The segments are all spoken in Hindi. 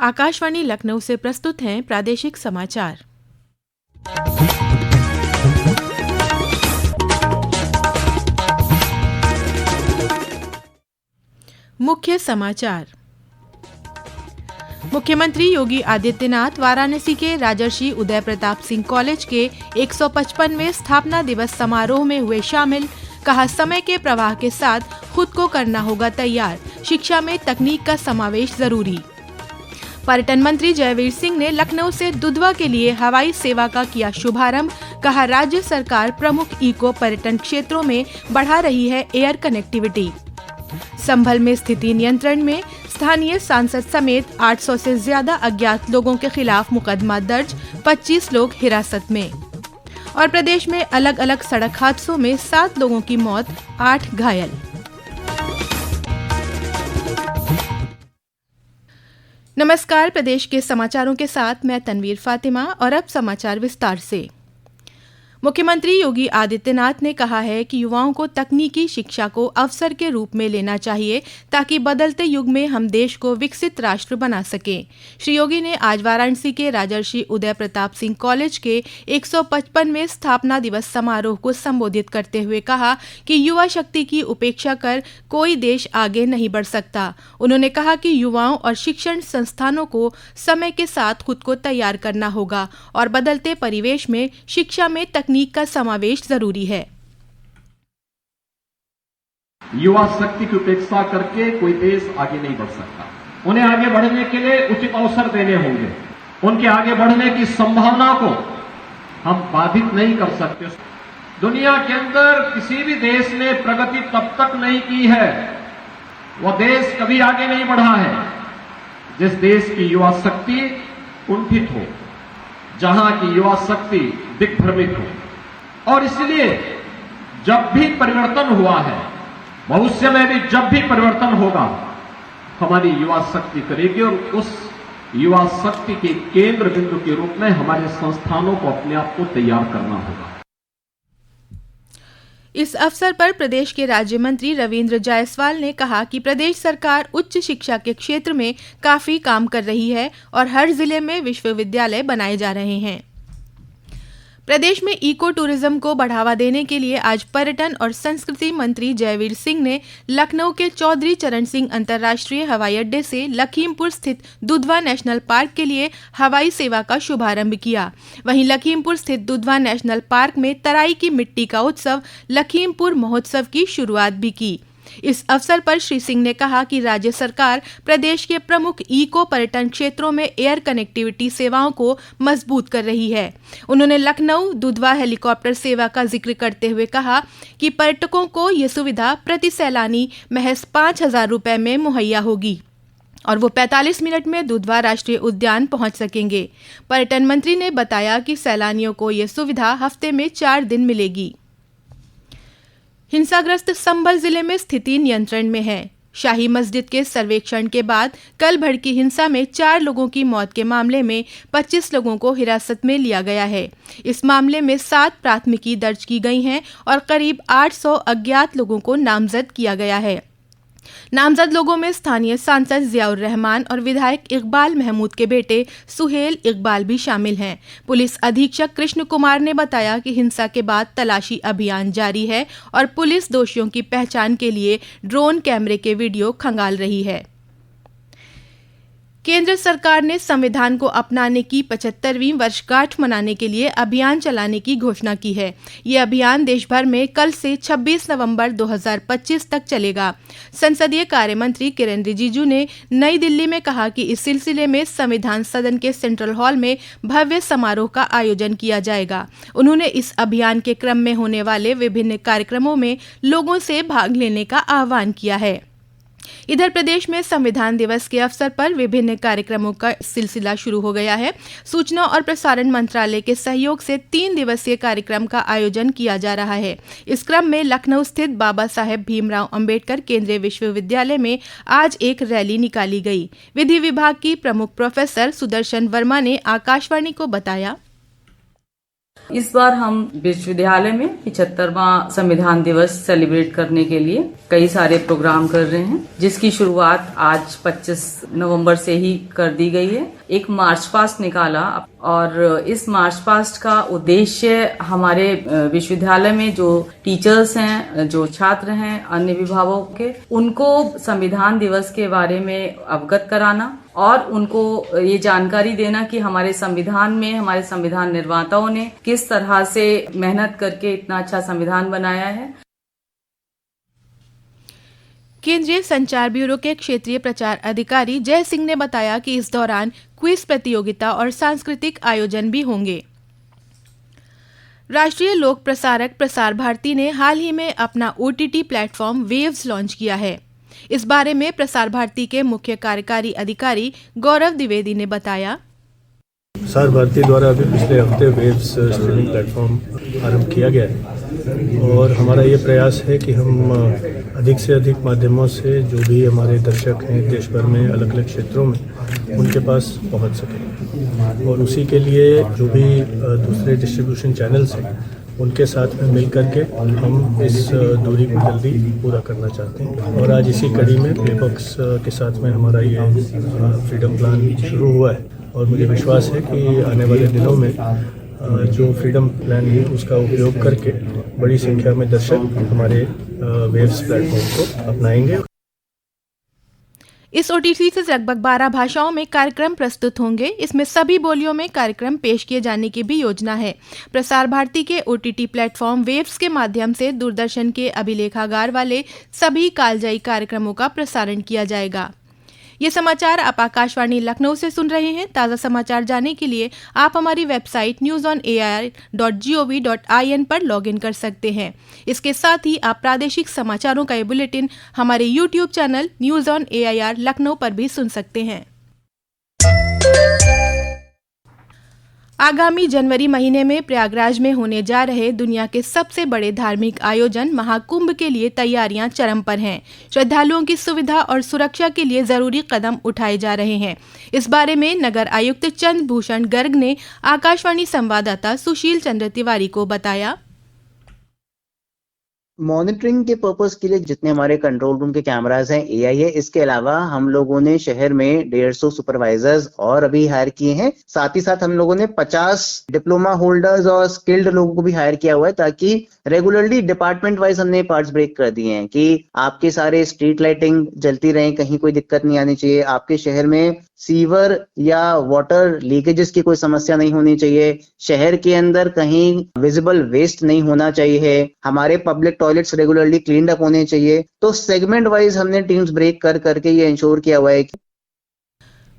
आकाशवाणी लखनऊ से प्रस्तुत हैं प्रादेशिक समाचार। मुख्य समाचार। मुख्यमंत्री योगी आदित्यनाथ वाराणसी के राजर्षि उदय प्रताप सिंह कॉलेज के 155वें स्थापना दिवस समारोह में हुए शामिल। कहा, समय के प्रवाह के साथ खुद को करना होगा तैयार, शिक्षा में तकनीक का समावेश जरूरी। पर्यटन मंत्री जयवीर सिंह ने लखनऊ से दुधवा के लिए हवाई सेवा का किया शुभारंभ। कहा, राज्य सरकार प्रमुख इको पर्यटन क्षेत्रों में बढ़ा रही है एयर कनेक्टिविटी। संभल में स्थिति नियंत्रण में, स्थानीय सांसद समेत 800 से ज्यादा अज्ञात लोगों के खिलाफ मुकदमा दर्ज, 25 लोग हिरासत में। और प्रदेश में अलग अलग सड़क हादसों में 7 लोगों की मौत, 8 घायल। नमस्कार, प्रदेश के समाचारों के साथ मैं तनवीर फातिमा और अब समाचार विस्तार से। मुख्यमंत्री योगी आदित्यनाथ ने कहा है कि युवाओं को तकनीकी शिक्षा को अवसर के रूप में लेना चाहिए ताकि बदलते युग में हम देश को विकसित राष्ट्र बना सकें। श्री योगी ने आज वाराणसी के राजर्षि उदय प्रताप सिंह कॉलेज के 155वें स्थापना दिवस समारोह को संबोधित करते हुए कहा कि युवा शक्ति की उपेक्षा कर कोई देश आगे नहीं बढ़ सकता। उन्होंने कहा कि युवाओं और शिक्षण संस्थानों को समय के साथ खुद को तैयार करना होगा और बदलते परिवेश में शिक्षा में तकनीक का समावेश जरूरी है। युवा शक्ति की उपेक्षा करके कोई देश आगे नहीं बढ़ सकता। उन्हें आगे बढ़ने के लिए उचित अवसर देने होंगे। उनके आगे बढ़ने की संभावना को हम बाधित नहीं कर सकते। दुनिया के अंदर किसी भी देश ने प्रगति तब तक नहीं की है, वह देश कभी आगे नहीं बढ़ा है जिस देश की युवा शक्ति कुंठित हो, जहां की युवा शक्ति दिग्भ्रमित हो। और इसलिए जब भी परिवर्तन हुआ है, भविष्य में भी जब भी परिवर्तन होगा, हमारी युवा शक्ति करेगी और उस युवा शक्ति के केंद्र बिंदु के रूप में हमारे संस्थानों को अपने आप को तैयार करना होगा। इस अवसर पर प्रदेश के राज्य मंत्री रविंद्र जायसवाल ने कहा कि प्रदेश सरकार उच्च शिक्षा के क्षेत्र में काफी काम कर रही है और हर जिले में विश्वविद्यालय बनाए जा रहे हैं। प्रदेश में इको टूरिज्म को बढ़ावा देने के लिए आज पर्यटन और संस्कृति मंत्री जयवीर सिंह ने लखनऊ के चौधरी चरण सिंह अंतर्राष्ट्रीय हवाई अड्डे से लखीमपुर स्थित दुधवा नेशनल पार्क के लिए हवाई सेवा का शुभारंभ किया। वहीं लखीमपुर स्थित दुधवा नेशनल पार्क में तराई की मिट्टी का उत्सव लखीमपुर महोत्सव की शुरुआत भी की। इस अवसर पर श्री सिंह ने कहा कि राज्य सरकार प्रदेश के प्रमुख इको पर्यटन क्षेत्रों में एयर कनेक्टिविटी सेवाओं को मजबूत कर रही है। उन्होंने लखनऊ दुधवा हेलीकॉप्टर सेवा का जिक्र करते हुए कहा कि पर्यटकों को ये सुविधा प्रति सैलानी महज 5,000 रुपये में मुहैया होगी और वो 45 मिनट में दुधवा राष्ट्रीय उद्यान पहुंच सकेंगे। पर्यटन मंत्री ने बताया कि सैलानियों को ये सुविधा हफ्ते में 4 दिन मिलेगी। हिंसाग्रस्त संभल जिले में स्थिति नियंत्रण में है। शाही मस्जिद के सर्वेक्षण के बाद कल भड़की हिंसा में 4 लोगों की मौत के मामले में 25 लोगों को हिरासत में लिया गया है। इस मामले में 7 प्राथमिकी दर्ज की गई हैं और करीब 800 अज्ञात लोगों को नामजद किया गया है। नामजद लोगों में स्थानीय सांसद जियाउर रहमान और विधायक इकबाल महमूद के बेटे सुहेल इकबाल भी शामिल हैं। पुलिस अधीक्षक कृष्ण कुमार ने बताया कि हिंसा के बाद तलाशी अभियान जारी है और पुलिस दोषियों की पहचान के लिए ड्रोन कैमरे के वीडियो खंगाल रही है। केंद्र सरकार ने संविधान को अपनाने की 75वीं वर्षगांठ मनाने के लिए अभियान चलाने की घोषणा की है। ये अभियान देश भर में कल से 26 नवंबर 2025 तक चलेगा। संसदीय कार्य मंत्री किरेन रिजिजू ने नई दिल्ली में कहा कि इस सिलसिले में संविधान सदन के सेंट्रल हॉल में भव्य समारोह का आयोजन किया जाएगा। उन्होंने इस अभियान के क्रम में होने वाले विभिन्न कार्यक्रमों में लोगों से भाग लेने का आह्वान किया है। इधर प्रदेश में संविधान दिवस के अवसर पर विभिन्न कार्यक्रमों का सिलसिला शुरू हो गया है। सूचना और प्रसारण मंत्रालय के सहयोग से 3 दिवसीय कार्यक्रम का आयोजन किया जा रहा है। इस क्रम में लखनऊ स्थित बाबा साहेब भीमराव अंबेडकर केंद्रीय विश्वविद्यालय में आज एक रैली निकाली गई। विधि विभाग की प्रमुख प्रोफेसर सुदर्शन वर्मा ने आकाशवाणी को बताया, इस बार हम विश्वविद्यालय में 75वां संविधान दिवस सेलिब्रेट करने के लिए कई सारे प्रोग्राम कर रहे हैं, जिसकी शुरुआत आज 25 नवंबर से ही कर दी गई है। एक मार्च पास्ट निकाला और इस मार्च पास्ट का उद्देश्य हमारे विश्वविद्यालय में जो टीचर्स हैं, जो छात्र हैं अन्य विभागों के, उनको संविधान दिवस के बारे में अवगत कराना और उनको ये जानकारी देना कि हमारे संविधान में हमारे संविधान निर्माताओं ने किस तरह से मेहनत करके इतना अच्छा संविधान बनाया है। केंद्रीय संचार ब्यूरो के क्षेत्रीय प्रचार अधिकारी जय सिंह ने बताया कि इस दौरान क्विज प्रतियोगिता और सांस्कृतिक आयोजन भी होंगे। राष्ट्रीय लोक प्रसारक प्रसार भारती ने हाल ही में अपना OTT प्लेटफॉर्म वेव्स लॉन्च किया है। इस बारे में प्रसार भारती के मुख्य कार्यकारी अधिकारी गौरव द्विवेदी ने बताया। प्रसार भारती द्वारा अभी पिछले हफ्ते वेव्स स्ट्रीमिंग प्लेटफॉर्म आरंभ किया गया है और हमारा ये प्रयास है कि हम अधिक से अधिक माध्यमों से जो भी हमारे दर्शक हैं देश भर में अलग अलग क्षेत्रों में उनके पास पहुंच सकें और उसी के लिए जो भी दूसरे डिस्ट्रीब्यूशन चैनल्स हैं उनके साथ में मिल करके हम इस दूरी को जल्दी पूरा करना चाहते हैं। और आज इसी कड़ी में प्लेबॉक्स के साथ में हमारा ये फ्रीडम प्लान शुरू हुआ है और मुझे विश्वास है कि आने वाले दिनों में जो फ्रीडम प्लान है उसका उपयोग करके बड़ी संख्या में दर्शक हमारे वेव्स प्लेटफॉर्म को अपनाएंगे। इस OTT से लगभग 12 भाषाओं में कार्यक्रम प्रस्तुत होंगे। इसमें सभी बोलियों में कार्यक्रम पेश किए जाने की भी योजना है। प्रसार भारती के OTT प्लेटफॉर्म वेव्स के माध्यम से दूरदर्शन के अभिलेखागार वाले सभी कालजयी कार्यक्रमों का प्रसारण किया जाएगा। ये समाचार आप आकाशवाणी लखनऊ से सुन रहे हैं। ताज़ा समाचार जानने के लिए आप हमारी वेबसाइट newsonair.gov.in पर लॉगिन कर सकते हैं। इसके साथ ही आप प्रादेशिक समाचारों का ये बुलेटिन हमारे YouTube channel news on AIR Lucknow पर भी सुन सकते हैं। आगामी जनवरी महीने में प्रयागराज में होने जा रहे दुनिया के सबसे बड़े धार्मिक आयोजन महाकुंभ के लिए तैयारियां चरम पर हैं। श्रद्धालुओं की सुविधा और सुरक्षा के लिए जरूरी कदम उठाए जा रहे हैं। इस बारे में नगर आयुक्त चंद्र भूषण गर्ग ने आकाशवाणी संवाददाता सुशील चंद्र तिवारी को बताया। मॉनिटरिंग के पर्पस के लिए जितने हमारे कंट्रोल रूम के कैमरास हैं, AI है, इसके अलावा हम लोगों ने शहर में 150 सुपरवाइजर्स और अभी हायर किए हैं। साथ ही साथ हम लोगों ने 50 डिप्लोमा होल्डर्स और स्किल्ड लोगों को भी हायर किया हुआ है ताकि रेगुलरली डिपार्टमेंट वाइज हमने पार्ट्स ब्रेक कर दिए हैं कि आपके सारे स्ट्रीट लाइटिंग जलती रहे, कहीं कोई दिक्कत नहीं आनी चाहिए, आपके शहर में सीवर या वाटर लीकेजेस की कोई समस्या नहीं होनी चाहिए, शहर के अंदर कहीं विजिबल वेस्ट नहीं होना चाहिए, हमारे public toilets regularly clean up होने चाहिए। तो सेगमेंट वाइज हमने टीम्स ब्रेक कर करके ये इंश्योर किया हुआ है कि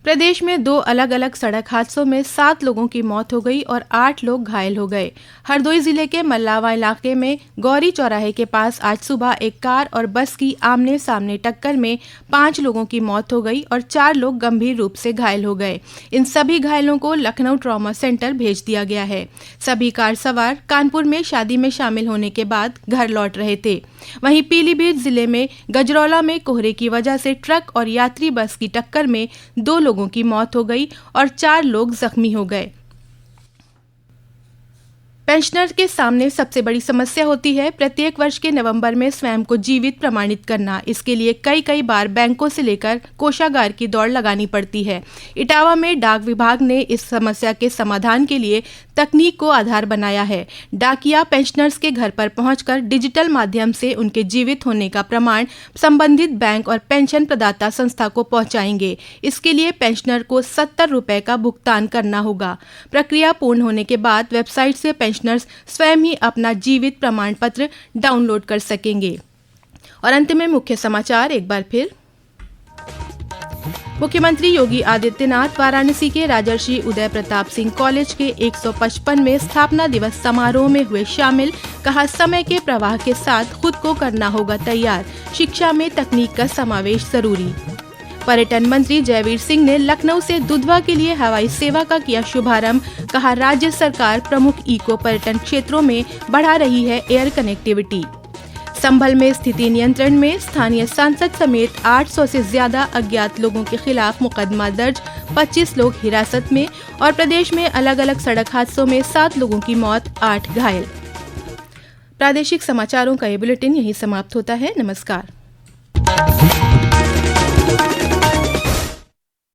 प्रदेश में 2 अलग अलग सड़क हादसों में 7 लोगों की मौत हो गई और 8 लोग घायल हो गए। हरदोई जिले के मल्लावा इलाके में गौरी चौराहे के पास आज सुबह एक कार और बस की आमने सामने टक्कर में 5 लोगों की मौत हो गई और 4 लोग गंभीर रूप से घायल हो गए। इन सभी घायलों को लखनऊ ट्रॉमा सेंटर भेज दिया गया है। सभी कार सवार कानपुर में शादी में शामिल होने के बाद घर लौट रहे थे। वहीं पीलीभीत जिले में गजरौला में कोहरे की वजह से ट्रक और यात्री बस की टक्कर में 2 लोगों की मौत हो गई और 4 लोग जख्मी हो गए। पेंशनर के सामने सबसे बड़ी समस्या होती है प्रत्येक वर्ष के नवंबर में स्वयं को जीवित प्रमाणित करना। इसके लिए कई बार बैंकों से लेकर कोषागार की दौड़ लगानी पड़ती है। इटावा में डाक विभाग ने इस समस्या के समाधान के लिए तकनीक को आधार बनाया है। डाकिया पेंशनर्स के घर पर पहुंचकर डिजिटल माध्यम से उनके जीवित होने का प्रमाण संबंधित बैंक और पेंशन प्रदाता संस्था को पहुंचाएंगे। इसके लिए पेंशनर को 70 रुपए का भुगतान करना होगा। प्रक्रिया पूर्ण होने के बाद वेबसाइट से पेंशनर्स स्वयं ही अपना जीवित प्रमाण पत्र डाउनलोड कर सकेंगे। और अंत में मुख्य समाचार एक बार फिर। मुख्यमंत्री योगी आदित्यनाथ वाराणसी के राजर्षि उदय प्रताप सिंह कॉलेज के 155वें स्थापना दिवस समारोह में हुए शामिल। कहा, समय के प्रवाह के साथ खुद को करना होगा तैयार, शिक्षा में तकनीक का समावेश जरूरी। पर्यटन मंत्री जयवीर सिंह ने लखनऊ से दुधवा के लिए हवाई सेवा का किया शुभारंभ। कहा, राज्य सरकार प्रमुख इको पर्यटन क्षेत्रों में बढ़ा रही है एयर कनेक्टिविटी। संभल में स्थिति नियंत्रण में, स्थानीय सांसद समेत 800 से ज्यादा अज्ञात लोगों के खिलाफ मुकदमा दर्ज, 25 लोग हिरासत में। और प्रदेश में अलग अलग सड़क हादसों में 7 लोगों की मौत, 8 घायल। प्रादेशिक समाचारों का ये बुलेटिन यहीं समाप्त होता है। नमस्कार।